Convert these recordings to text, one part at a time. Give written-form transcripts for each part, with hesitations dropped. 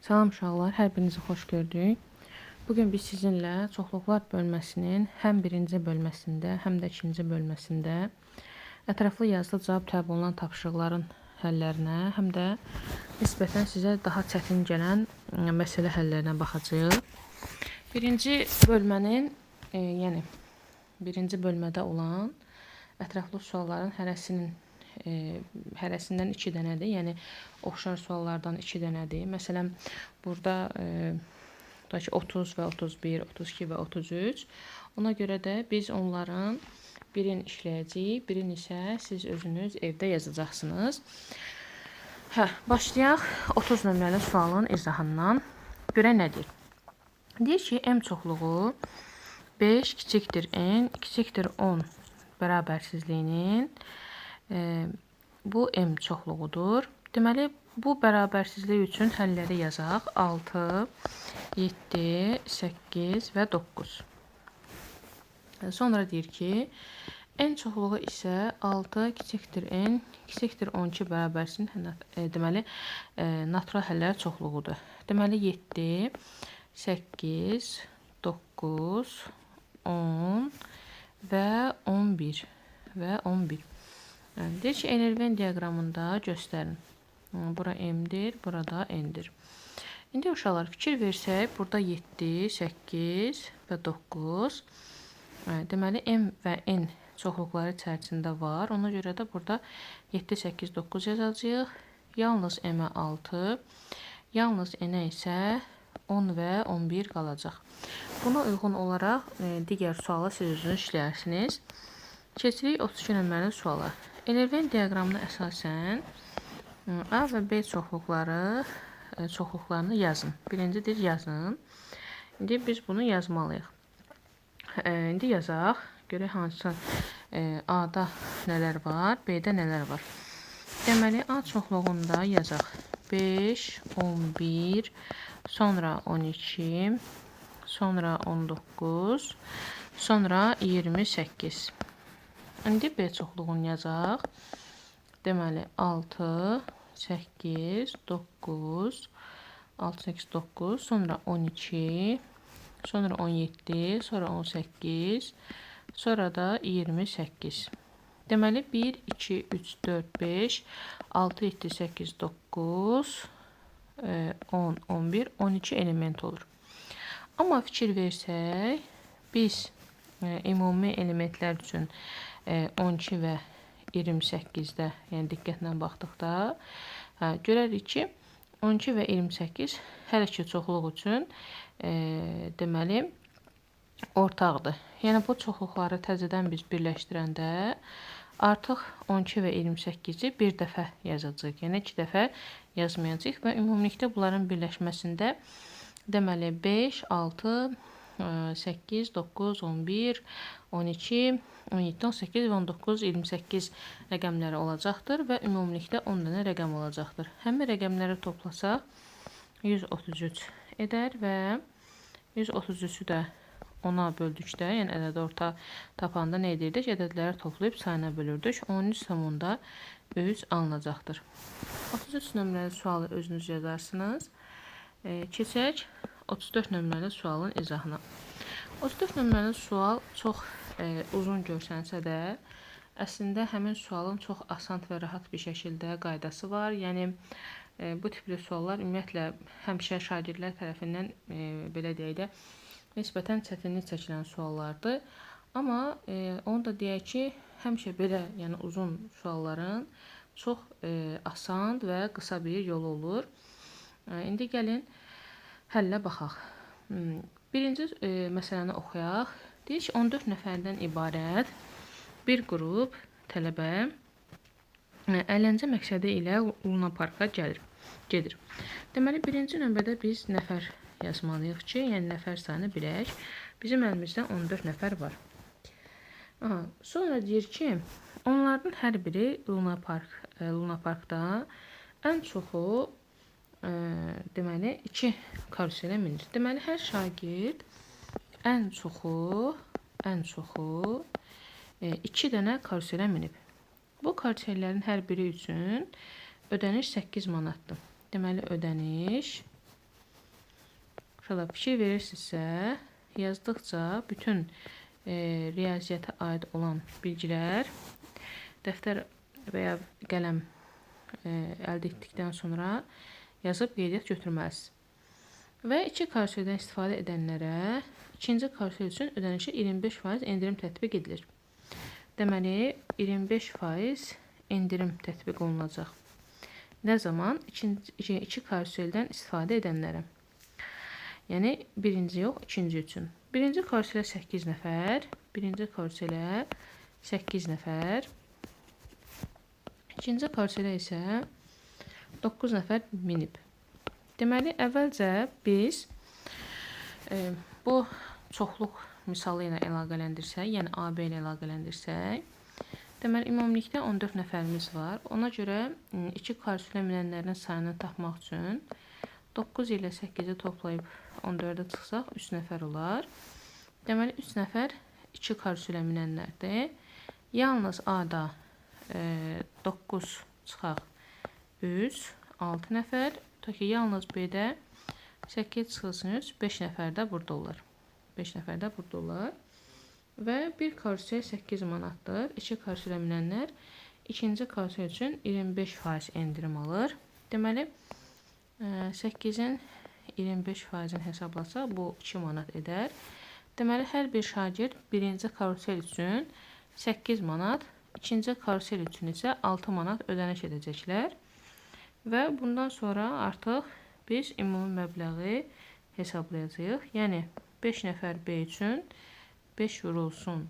Salam uşaqlar, hər birinizi xoş gördük. Bugün biz sizinlə çoxluqlar bölməsinin həm birinci bölməsində, həm də ikinci bölməsində ətraflı yazılı cavab tələb olunan tapşırıqların həllərinə, həm də nisbətən sizə daha çətin gələn məsələ həllərinə baxacağıq. Birinci bölmənin, yəni birinci bölmədə olan ətraflı sualların hərəsindən 2 dənədir. Yəni oxşar suallardan 2 dənədir. Məsələn, burada tutaq ki 30 və 31, 32 və 33. Ona görə də biz onların birini işləyəcəyik, birini isə siz özünüz evdə yazacaqsınız. Başlayaq 30 nömrəli sualın izahından. Görə nə deyir? Deyir ki, m çoxluğu 5 kiçikdir n kiçikdir 10 bərabərsizliyinin bu m çoxluğudur. Deməli, bu bərabərsizlik üçün həlləri yazaq. 6, 7, 8 və 9. Sonra deyir ki, n çoxluğu isə 6 kiçikdir n kiçikdir 12 bərabərsizliyinin deməli, natural həllər çoxluğudur. Deməli, 7, 8, 9, 10 və 11 və 11. Yəni, deyir ki, enerven diaqramında göstərin. Bura m-dir, burada n-dir. İndi uşaqlar fikir versək, burada 7, 8 və 9. Deməli, m və n çoxluqları içərisində var. Ona görə də burada 7, 8, 9 yazacağıq. Yalnız m-ə 6, yalnız n-ə isə 10 və 11 qalacaq. Buna uyğun olaraq digər sualı siz özünüz işləyirsiniz. Keçirik 32 nömrəli suala. Enerven diaqramına əsasən A və B çoxluqlarını yazın. Birincidir, yazın. İndi biz bunu yazmalıyıq. İndi yazaq. Görək hansısa A-da nələr var, B-də nələr var. Deməli, A çoxluğunda yazaq. 5, 11, sonra 12, sonra 19, sonra 28. İndi B çoxluğunu yazaq. Deməli, 6, 8, 9, 6, 8, 9, sonra 12, sonra 17, sonra 18, sonra da 28. Deməli, 1, 2, 3, 4, 5, 6, 7, 8, 9, 10, 11, 12 element olur. Amma fikir versək, biz ümumi elementlər üçün 12 və 28-də, yəni diqqətlə baxdıqda görərik ki, 12 və 28 hər iki çoxluq üçün deməli ortaqdır. Yəni bu çoxluqları təzədən biz birləşdirəndə artıq 12 və 28-i bir dəfə yazacağıq. Yəni 2 dəfə yazmayacağıq və ümumilikdə bunların birləşməsində deməli 5, 6, 8, 9, 11, 12, 17, 18 və 19, 28 rəqəmləri olacaqdır və ümumilikdə 10 dənə rəqəm olacaqdır. Həmin rəqəmləri toplasaq 133 edər və 133-ü də 10-a böldükdə, yəni ədəd orta tapanda nə edirdik? Ədədləri toplayıb sayına bölürdük. 13,3 alınacaqdır. 33 nömrəli sualı özünüz yazarsınız. Keçək 34 nömrəli sualın izahına. 34 nömrəli sual çox uzun görsənsə də, əslində həmin sualın çox asan və rahat bir şəkildə qaydası var. Yəni, bu tipli suallar ümumiyyətlə həmişə şagirdlər tərəfindən, belə deyək də, nisbətən çətinlik çəkilən suallardır. Amma onu da deyək ki, həmişə belə yəni uzun sualların çox asan və qısa bir yolu olur. İndi gəlin həllə baxaq. Birinci məsələni oxuyaq. Deyir ki, 14 nəfərdən ibarət bir qrup tələbə əyləncə məqsədi ilə Luna Parka gedir. Deməli, birinci növbədə biz nəfər yazmalıyıq ki, yəni nəfər sayını bilək. Bizim əlimizdə 14 nəfər var. Sonra deyir ki, onlardan hər biri Luna Parkda ən çoxu deməli 2 karuselə minir. Deməli, hər şagird ən çoxu 2 dənə karuselə minib. Bu karusellərin hər biri üçün ödəniş 8 manatdır. Deməli, ödəniş Uşaqlar, fikir verirsinizsə, yazdıqca bütün riyaziyyata aid olan bilgilər dəftər və ya qələm əldə etdikdən sonra yazıb qeydiyyat götürməlisiniz. Və 2 karuseldən istifadə edənlərə ikinci karusel üçün ödənişə 25% endirim tətbiq edilir. Deməli, 25% endirim tətbiq olunacaq. Nə zaman? 2 karuseldən istifadə edənlərə. Yəni, birinci yox, ikinci üçün. Birinci karuselə 8 nəfər, birinci karuselə 8 nəfər, ikinci karuselə isə 9 nəfər minib. Deməli, əvvəlcə biz bu çoxluq misalı ilə əlaqələndirsək, yəni AB ilə əlaqələndirsək, deməli, ümumilikdə 14 nəfərimiz var. Ona görə 2 karuselə minənlərin sayını tapmaq üçün 9 ilə 8-i toplayıb 14-ə çıxsaq 3 nəfər olar. Deməli, 3 nəfər 2 karuselə minənlərdir. Yalnız A-da 9 çıxaq 3, 6 nəfər. Ki, yalnız B-də 8 çıxılsın 3, 5 nəfər də burada olar. 5 nəfər də burada olar. Və bir karusel 8 manatdır. 2 karuselə minənlər ikinci karusel üçün 25% endirim alır. Deməli, 8-in 25%-ni hesablasaq, bu 2 manat edər. Deməli, hər bir şagird birinci karusel üçün 8 manat, ikinci karusel üçün isə 6 manat ödəniş edəcəklər. Və bundan sonra artıq biz ümumi məbləği hesablayacağıq. Yəni, 5 nəfər B üçün 5 vurulsun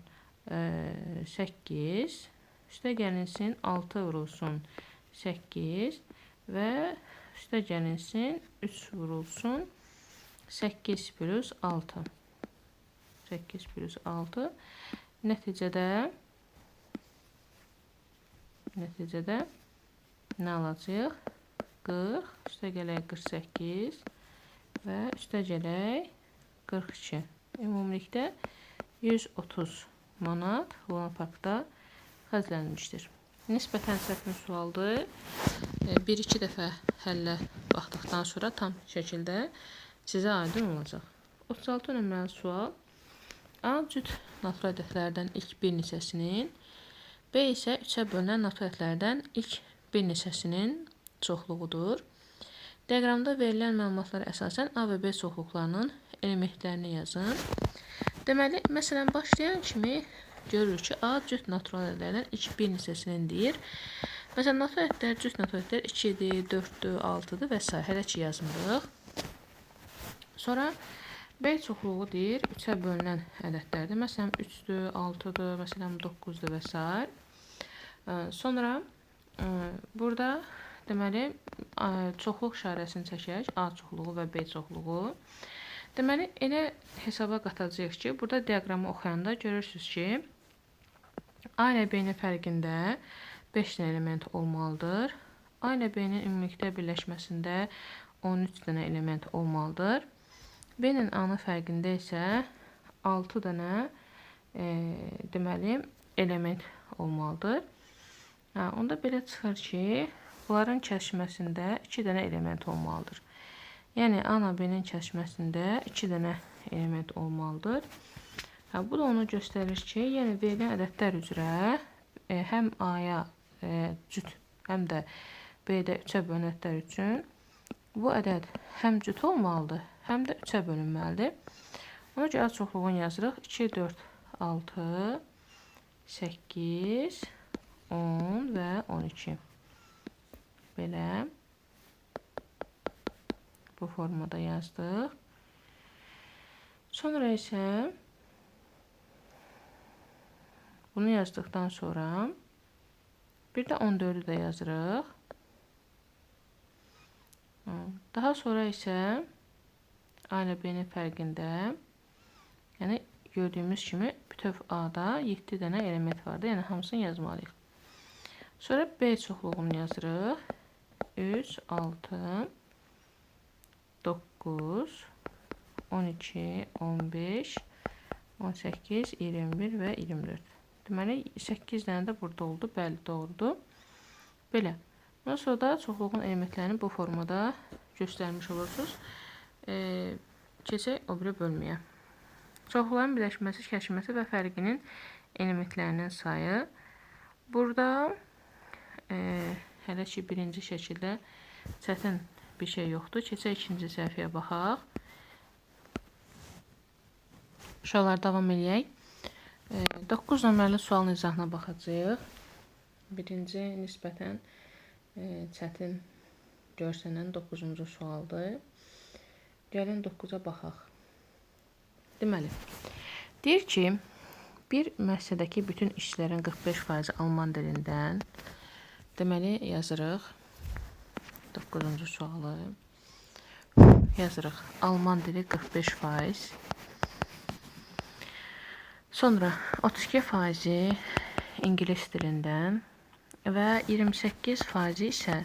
8, üstə gəlinsin 6 vurulsun 8 və üstə gəlinsin 3 vurulsun 8 plus 6. 8 plus 6. Nəticədə nə alacaq? 40, üstə gələk 48 və üstə gələk 42. Ümumilikdə 130 manat Luna Parkda xərclənmişdir. Nisbətən çətin sualdır. 1-2 dəfə həllə baxdıqdan sonra tam şəkildə sizə aydın olacaq. 36 nömrəli sual. A cüt natural ədədlərdən ilk bir neçəsinin, B isə 3-ə bölünən natural ədədlərdən ilk bir neçəsinin çoxluğudur. Diaqramda verilən məlumatlara əsasən A və B çoxluqlarının elementlərini yazın. Deməli, məsələn, başlayan kimi görürük ki, A cüt natural ədədlərdən ilk bir neçəsinin deyir. Məsələn, natural ədədlər, cüt natural ədədlər 2-dir, 4-dür, 6-dır və s. Hələ ki yazmırıq. Sonra B çoxluğu deyir, 3-ə bölünən ədədlərdir. Məsələn, 3-dür, 6-dır, məsələn, 9-dur və s. Sonra burada deməli, çoxluq işarəsini çəkək, A çoxluğu və B çoxluğu. Deməli, elə hesaba qatacağıq ki, burada diaqramı oxuyanda görürsünüz ki, A ilə B-nin fərqində 5 dənə element olmalıdır. A ilə B-nin ümumilikdə birləşməsində 13 dənə element olmalıdır. B ilə A-nın fərqində isə 6 dənə deməli, element olmalıdır. Onda belə çıxır ki, bunların kəsişməsində 2 dənə element olmalıdır. Yəni, A ilə B-nin kəsişməsində 2 dənə element olmalıdır. Bu da onu göstərir ki, yəni verilən ədədlər üzrə həm A-ya cüt, həm də B-də 3-ə bölünən ədədlər üçün bu ədəd həm cüt olmalıdır, həm də 3-ə bölünməlidir. Ona görə A çoxluğunu yazırıq. 2, 4, 6, 8, 10 və 12. Belə bu formada yazdıq. Sonra isə bunu yazdıqdan sonra bir də 14-ü də yazırıq. Daha sonra isə A ilə B-nin fərqində, yəni gördüyümüz kimi bütöv A-da 7 dənə element vardır. Yəni hamısını yazmalıyıq. Sonra B çoxluğunu yazırıq. 3, 6, 9, 12, 15, 18, 21 və 24. Deməli, 8 dənə də burada oldu. Bəli, doğrudur. Belə. Ondan sonra da çoxluğun elementlərini bu formada göstərmiş olursunuz. Keçək o biri bölməyə. Çoxluğun birləşməsi, kəşməsi və fərqinin elementlərinin sayı. Burada hələ ki birinci şəkildə çətin bir şey yoxdur. Keçək ikinci səhifəyə baxaq. Uşaqlar davam eləyək. 9 nömrəli sualın izahına baxacağıq. Birinci nisbətən çətin görsənən 9-cu sualdır. Gəlin 9-a baxaq. Deməli, deyir ki, bir müəssisədəki bütün işçilərin 45% Alman dilindən, deməli, yazırıq 9-cu sualı, yazırıq Alman dili 45%, sonra 32% İngilis dilindən və 28% isə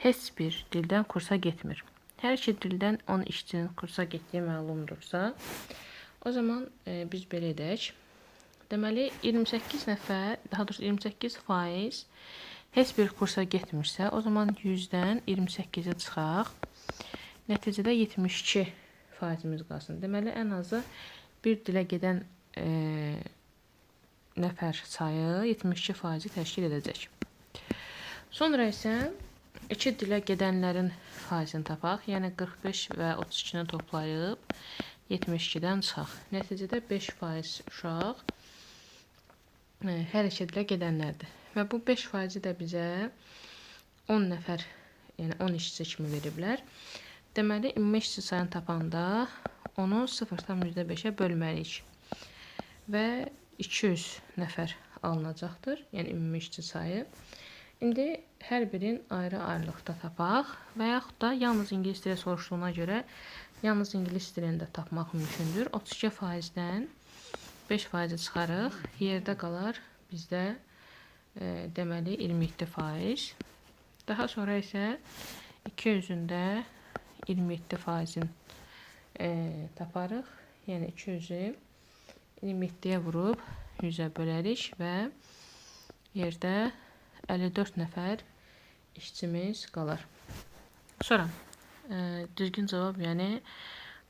heç bir dildən kursa getmir. Hər iki dildən 10 işçinin kursa getdiyi məlumdursa, o zaman biz belə edək. Deməli, 28 nəfər, daha doğrusu 28% heç bir kursa getmirsə, o zaman 100-dən 28-i çıxaq. Nəticədə 72%-imiz qalsın. Deməli, ən azı bir dilə gedən nəfər sayı 72%-i təşkil edəcək. Sonra isə iki dilə gedənlərin faizini tapaq. Yəni 45 və 32-ni toplayıb 72-dən çıxaq. Nəticədə 5% uşaq hər iki dilə gedənlərdir. Və bu 5%-i də bizə 10 nəfər, yəni 10 işçi kimi veriblər. Deməli, ümumi işçi sayını tapanda onu 0,5-ə bölməliyik. Və 200 nəfər alınacaqdır, yəni ümumi işçi sayı. İndi hər birin ayrı-ayrılıqda tapaq və yaxud da yalnız ingilis dili soruşduğuna görə yalnız ingilis dilində tapmaq mümkündür. 32%-dən 5%-i çıxarıq. Yerdə qalar bizdə deməli 27%. Daha sonra isə 200-ündə 27%-in taparıq. Yəni 200-ü 27-yə vurub 100-ə bölərik və yerdə 54 nəfər işçimiz qalar. Sonra düzgün cavab, yəni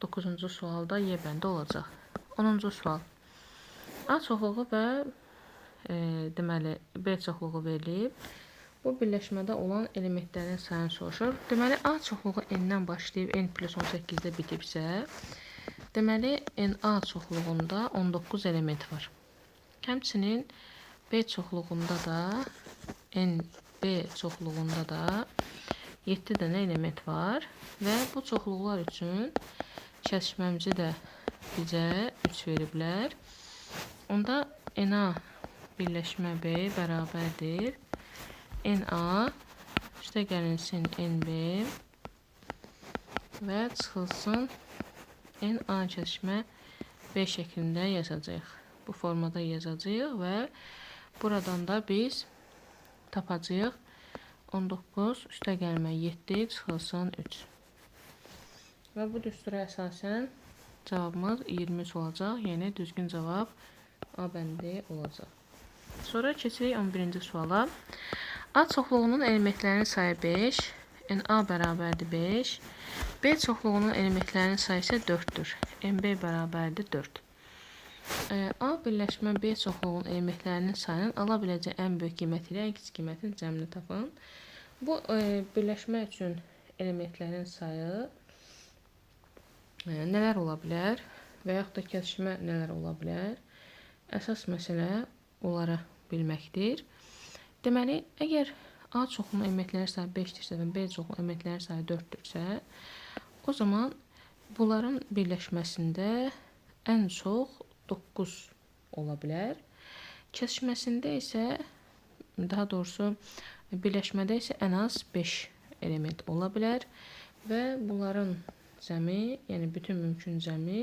9-cu sualda Y bəndi olacaq. 10-cu sual. A çoxluğu və deməli B çoxluğu verilib. Bu birləşmədə olan elementlərin sayını soruşur. Deməli, A çoxluğu N-dən başlayıb N plus 18-də bitibsə, deməli, NA çoxluğunda 19 element var. Həmçinin B çoxluğunda da, NB çoxluğunda da 7 dənə element var və bu çoxluqlar üçün kəsişməmizi də bizə 3 veriblər. Onda NA birləşmə B bərabərdir NA üstə gəlinsin NB və çıxılsın NA kəsişmə B şəklində yazacağıq. Bu formada yazacağıq və buradan da biz tapacağıq 19 üstə gəlmə 7 çıxılsın 3. Və bu düstura əsasən cavabımız 23 olacaq. Yəni düzgün cavab A bəndi olacaq. Sonra keçirik 11-ci suala. A çoxluğunun elementlərinin sayı 5, NA bərabərdir 5. B çoxluğunun elementlərinin sayı isə 4-dür. NB bərabərdir 4. A birləşmə B çoxluğunun elementlərinin sayının ala biləcək ən böyük qiymət ilə ən kiçik qiymətin cəmini tapın. Bu birləşmə üçün elementlərin sayı nələr ola bilər və yaxud da kəsişmə nələr ola bilər? Əsas məsələ onları bilməkdir. Deməli, əgər A çoxluğunun elementləri sayı 5-dirsə və B çoxluğunun elementləri sayı 4-dürsə, o zaman bunların birləşməsində ən çox 9 ola bilər. Kəsişməsində isə, daha doğrusu birləşmədə isə ən az 5 element ola bilər və bunların cəmi, yəni bütün mümkün cəmi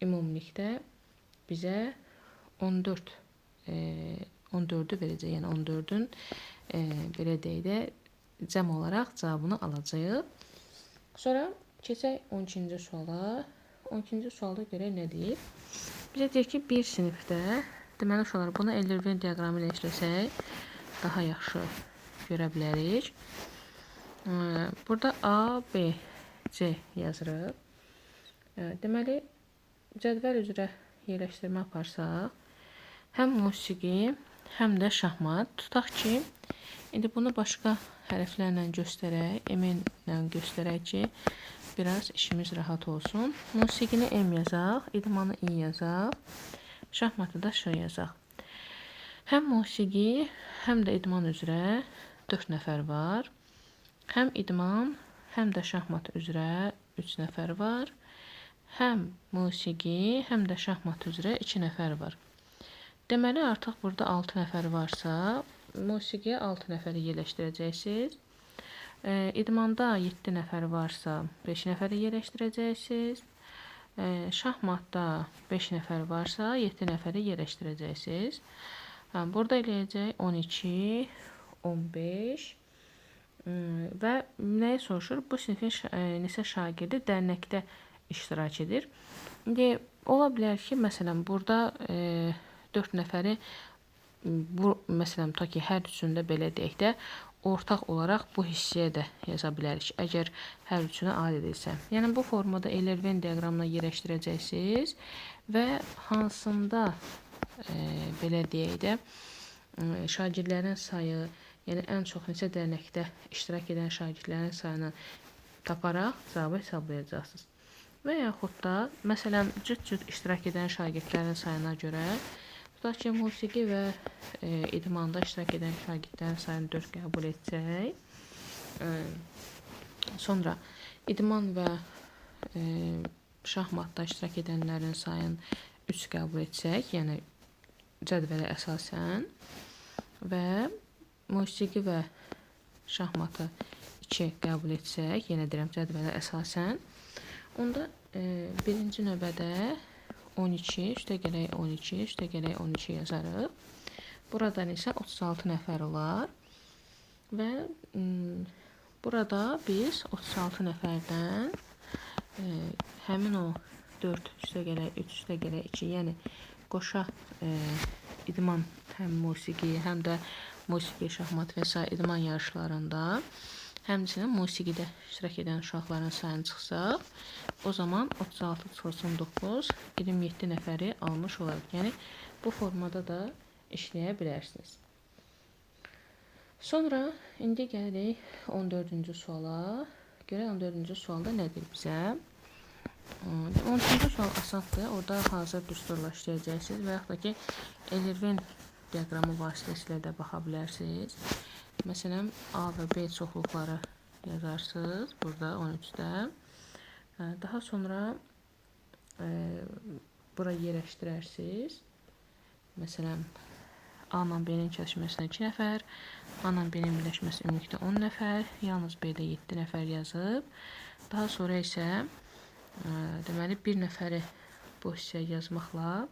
ümumilikdə bizə 14-ü verəcək. Yəni 14-ün belə deyək də cəm olaraq cavabını alacağıq. Sonra keçək 12-ci suala. 12-ci sualda görək nə deyir? Bizə deyir ki, bir sinifdə, deməli uşaqlar, bunu Eylül diaqramı ilə işləsək daha yaxşı görə bilərik. Burada A, B, C yazırıq. Deməli, cədvəl üzrə yerləşdirmə aparsaq, həm musiqi, həm də şahmat. Tutaq ki, indi bunu başqa hərflərlə göstərək, M-ilə göstərək ki, biraz işimiz rahat olsun. Musiqini M yazaq, idmanı I yazaq, şahmatı da Ş yazaq. Həm musiqi, həm də idman üzrə 4 nəfər var. Həm idman, həm də şahmat üzrə 3 nəfər var. Həm musiqi, həm də şahmat üzrə 2 nəfər var. Deməli, artıq burada 6 nəfər varsa, musiqiyə 6 nəfəri yerləşdirəcəksiniz. İdmanda 7 nəfər varsa 5 nəfəri yerləşdirəcəksiniz. Şahmatda 5 nəfər varsa 7 nəfəri yerləşdirəcəksiniz. Burada eləyəcək 12, 15 və nəyi soruşur? Bu sinifin neçə şagirdi dərnəkdə iştirak edir. İndi ola bilər ki, məsələn, burada 4 nəfəri məsələn, ta ki, hər üçündə belə deyək də, ortaq olaraq bu hissəyə də yaza bilərik, əgər hər üçünə aid edilsə. Yəni, bu formada Euler-Venn diaqramına yerləşdirəcəksiniz və hansında, belə deyək də, şagirdlərin sayı, yəni ən çox neçə dərnəkdə iştirak edən şagirdlərin sayını taparaq cavabı hesablayacaqsınız. Və yaxud da, məsələn, cüt-cüt iştirak edən şagirdlərin sayına görə, tutaq ki, musiqi və idmanda iştirak edən şagirdlərin sayını 4 qəbul etsək, sonra idman və şahmatda iştirak edənlərin sayını 3 qəbul etsək, yəni cədvələ əsasən və musiqi və şahmatı 2 qəbul etsək, yenə deyirəm cədvələ əsasən, onda birinci növbədə 12, üstəgələk 12, üstəgələk 12 yazarıq. Buradan isə 36 nəfər olar və burada biz 36 nəfərdən həmin o 4 üstəgələk 3 üstəgələk 2, yəni qoşa idman həm musiqi, həm də musiqi, şahmat və s. idman yarışlarında həmçinin musiqidə iştirak edən uşaqların sayını çıxsaq, o zaman 36 çıxılsın 9, 27 nəfəri almış olarıq. Yəni, bu formada da işləyə bilərsiniz. Sonra, indi gəlirik 14-cü suala. Görək 14-cü sualda nə deyir bizə? 13-cü sual asandır. Orada hazır düsturla işləyəcəksiniz və yaxud da ki, Euler-Venn diaqramı vasitəsilə də baxa bilərsiniz. Məsələn, A və B çoxluqları yazarsınız burada 13-də. Daha sonra bura yerləşdirərsiniz. Məsələn, A ilə B-nin kəsişməsinə 2 nəfər, A ilə B-nin birləşməsi ümumilikdə 10 nəfər, yalnız B-də 7 nəfər yazıb. Daha sonra isə deməli, bir nəfəri bu hissəyə yazmaqla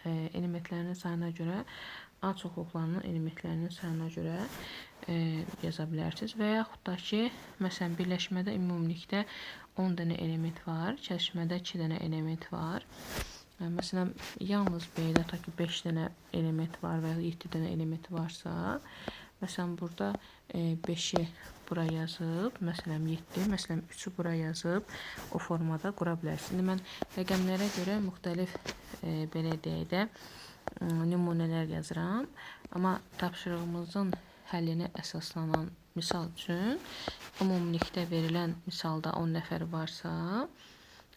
elementlərinin sayına görə A çoxluqlarının elementlərinin sayına görə yaza bilərsiniz. Və yaxud da ki, məsələn, birləşmədə ümumilikdə 10 dənə element var, kəsişmədə 2 dənə element var. Məsələn, yalnız B-də ta ki 5 dənə element var və 7 dənə element varsa, məsələn, burada 5-i bura yazıb, məsələn, 7, məsələn, 3-ü bura yazıb, o formada qura bilərsiniz. İndi mən rəqəmlərə görə müxtəlif, belə deyək də, nümunələr yazıram. Amma tapşırığımızın həllinə əsaslanan misal üçün, ümumilikdə verilən misalda 10 nəfər varsa,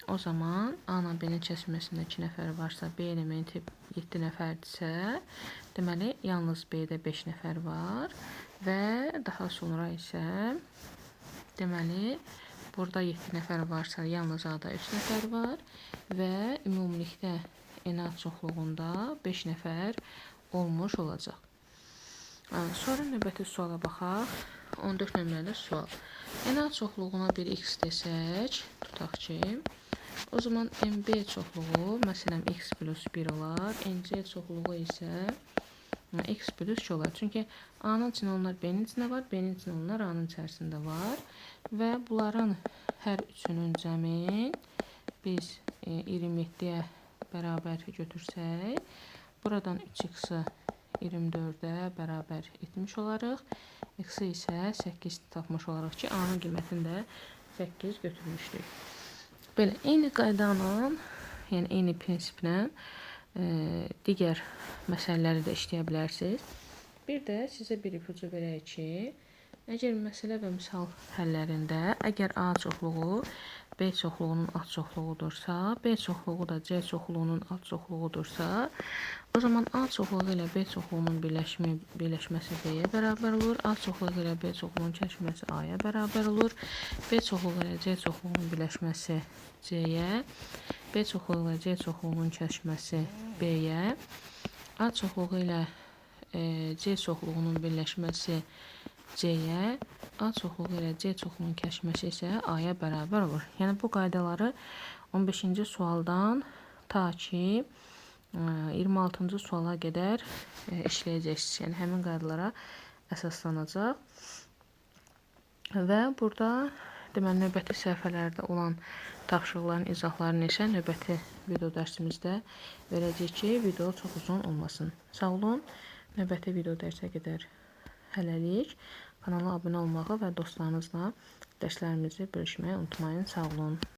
o zaman A ilə B-nin kəsişməsində 2 nəfər varsa, B elementi 7 nəfərdirsə, deməli, yalnız B-də 5 nəfər var və daha sonra isə, deməli, burada 7 nəfər varsa, yalnız A-da 3 nəfər var və ümumilikdə ENA çoxluğunda 5 nəfər olmuş olacaq. Sonra növbəti suala baxaq. 14 nömrəli sual. ENA çoxluğuna bir x desək, tutaq ki, o zaman MB çoxluğu, məsələn, x plus 1 olar. NC çoxluğu isə x plus 2 olar. Çünki A-nın içində onlar B-nin içində var, B-nin içində onlar A-nın içərisində var. Və bunların hər üçünün cəmi biz 27-yə bərabər götürsək, buradan 3x-ı 24-ə bərabər etmiş olarıq. X-i isə 8 tapmış olarıq ki, A-nın qiymətini də 8 götürmüşdük. Belə eyni qaydanla, yəni eyni prinsiplə digər məsələləri də işləyə bilərsiniz. Bir də sizə bir ipucu verək ki, əgər məsələ və misal həllərində əgər A çoxluğu B çoxluğunun alt çoxluğudursa, B çoxluğu da C çoxluğunun alt çoxluğudursa, o zaman A çoxluğu ilə B çoxluğunun birləşməsi B-yə bərabər olur. A çoxluğu ilə B çoxluğunun kəşməsi A-ya bərabər olur. B çoxluğu ilə C çoxluğunun birləşməsi C-yə, B çoxluğu ilə C çoxluğunun kəşməsi B-yə, A çoxluğu ilə C çoxluğunun birləşməsi C-yə, A çoxluğu ilə C çoxluğunun kəşməsi isə A-ya bərabər olur. Yəni bu qaydaları 15-ci sualdan ta ki 26-cı suala qədər işləyəcəksiniz. Yəni həmin qaydalara əsaslanacaq. Və burada deməli növbəti səhifələrdə olan tapşırıqların izahlarını isə növbəti video dərsimizdə verəcəyik ki, video çox uzun olmasın. Sağ olun. Növbəti video dərsə qədər hələlik. Kanala abunə olmağı və dostlarınızla dərslərimizi bölüşməyi unutmayın. Sağ olun.